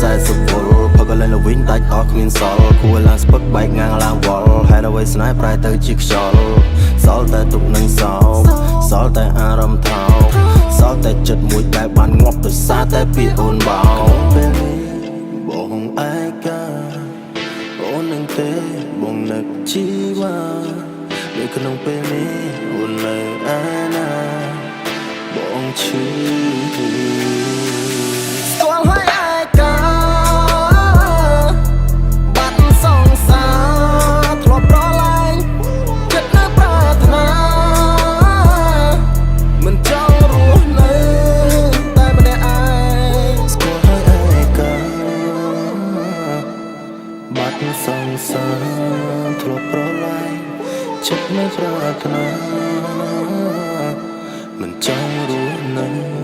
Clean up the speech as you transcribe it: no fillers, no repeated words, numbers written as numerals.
សែសវលផកលែងលវិញដាច់តគ្មានសល់គួរឡើងស្ពឹកបែកងាងឡើងវល់ហេតុអ្វីស្នេហ៍ប្រែទៅជាខ្យល់សល់តែទុកនឹងសោកសល់តែអារម្មណ៍ថោកសល់តែចិត្តមួយដែលបានងាប់ដោយសារតែពីអូនបោពេលនេះបងឯកាអូននឹងទេបងនឹកជីវ៉ានៅក្នុងពេលនេះអូននៅឯណាបងឈឺស្គាល់ហើយឯកាបាត់សងសាធ្លាប់ប្រឡាញ់ចិត្តនៅប្រាថ្នាមិនចង់រស់នៅតែម្នាក់ឯងស្គាល់ហើយឯកាបាត់សងសាធ្លាប់ប្រឡាញ់ចិត្តនៅប្រាថ្នាមិនចង់រស់នៅ